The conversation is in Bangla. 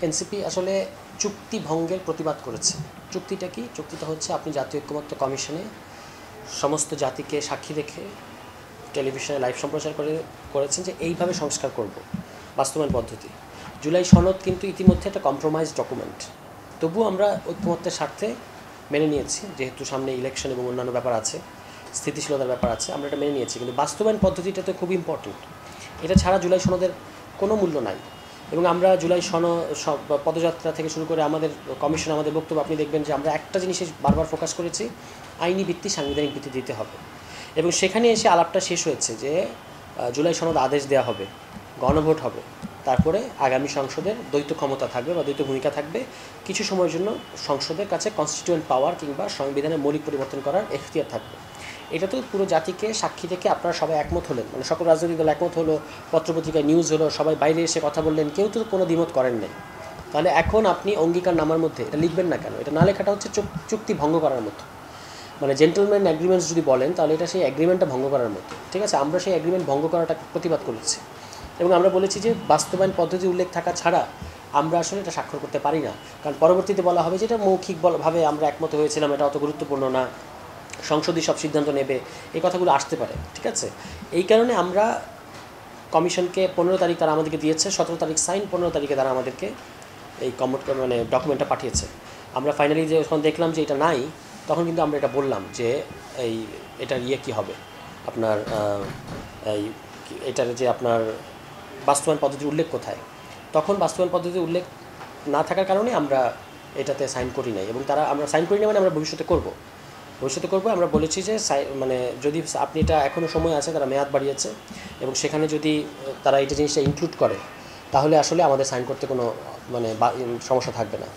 এনসিপি আসলে চুক্তি ভঙ্গের প্রতিবাদ করেছে। চুক্তিটা কি? চুক্তিটা হচ্ছে আপনি জাতীয় ঐক্যমত্য কমিশনে সমস্ত জাতিকে সাক্ষী রেখে টেলিভিশনে লাইভ সম্প্রচার করেছেন যে এইভাবে সংস্কার করব, বাস্তবায়ন পদ্ধতি। জুলাই সনদ কিন্তু ইতিমধ্যে একটা কম্প্রোমাইজ ডকুমেন্ট, তবুও আমরা ঐক্যমত্যের স্বার্থে মেনে নিয়েছি, যেহেতু সামনে ইলেকশন এবং অন্যান্য ব্যাপার আছে, স্থিতিশীলতার ব্যাপার আছে, আমরা এটা মেনে নিয়েছি। কিন্তু বাস্তবায়ন পদ্ধতিটা তো খুব ইম্পর্টেন্ট, এটা ছাড়া জুলাই সনদের কোনো মূল্য নাই। এবং আমরা জুলাই পদযাত্রা থেকে শুরু করে আমাদের কমিশন, আমাদের বক্তব্য আপনি দেখবেন যে আমরা একটা জিনিসে বারবার ফোকাস করেছি, আইনি ভিত্তি, সাংবিধানিক ভিত্তি দিতে হবে। এবং সেখানে এসে আলাপটা শেষ হয়েছে যে জুলাই সনদ আদেশ দেওয়া হবে, গণভোট হবে, তারপরে আগামী সংসদের দ্বৈত ক্ষমতা থাকবে বা দ্বৈত ভূমিকা থাকবে, কিছু সময়ের জন্য সংসদের কাছে কনস্টিটিউয়েন্ট পাওয়ার কিংবা সংবিধানের মৌলিক পরিবর্তন করার এখতিয়ার থাকবে। এটা তো পুরো জাতিকে সাক্ষী রেখে আপনারা সবাই একমত হলেন, মানে সকল রাজনৈতিক দল একমত হলো, পত্রপত্রিকায় নিউজ হলো, সবাই বাইরে এসে কথা বললেন, কেউ তো কোনো দ্বিমত করেন নাই। তাহলে এখন আপনি অঙ্গীকার নামার মধ্যে এটা লিখবেন না কেন? এটা না লেখাটা হচ্ছে চুক্তি ভঙ্গ করার মতো, মানে জেন্টলম্যান অ্যাগ্রিমেন্টস যদি বলেন তাহলে এটা সেই অ্যাগ্রিমেন্টটা ভঙ্গ করার মতো। ঠিক আছে, আমরা সেই অ্যাগ্রিমেন্ট ভঙ্গ করাটা প্রতিবাদ করেছি এবং আমরা বলেছি যে বাস্তবায়ন পদ্ধতি উল্লেখ থাকা ছাড়া আমরা আসলে এটা স্বাক্ষর করতে পারি না, কারণ পরবর্তীতে বলা হবে যে এটা মৌখিকভাবে আমরা একমত হয়েছিলাম, এটা অত গুরুত্বপূর্ণ না, সংসদই সব সিদ্ধান্ত নেবে, এই কথাগুলো আসতে পারে। ঠিক আছে, এই কারণে আমরা কমিশনকে 15 তারিখ তারা আমাদেরকে দিয়েছে, 17 তারিখ সাইন, 15 তারিখে তারা আমাদেরকে এই মানে ডকুমেন্টটা পাঠিয়েছে। আমরা ফাইনালি যখন দেখলাম যে এটা নাই, তখন কিন্তু আমরা এটা বললাম যে এটার কী হবে আপনার এটার যে আপনার বাস্তবায়ন পদ্ধতির উল্লেখ কোথায়। তখন বাস্তবায়ন পদ্ধতির উল্লেখ না থাকার কারণে আমরা এটাতে সাইন করি নাই, এবং আমরা সাইন করি না মানে আমরা ভবিষ্যতে করব। আমরা বলেছি যে মানে যদি আপনি এটা এখনও সময় আছে, তারা মেয়াদ বাড়িয়েছে, এবং সেখানে যদি তারা এটা জিনিসটা ইনক্লুড করে তাহলে আসলে আমাদের সাইন করতে কোনো মানে সমস্যা থাকবে না।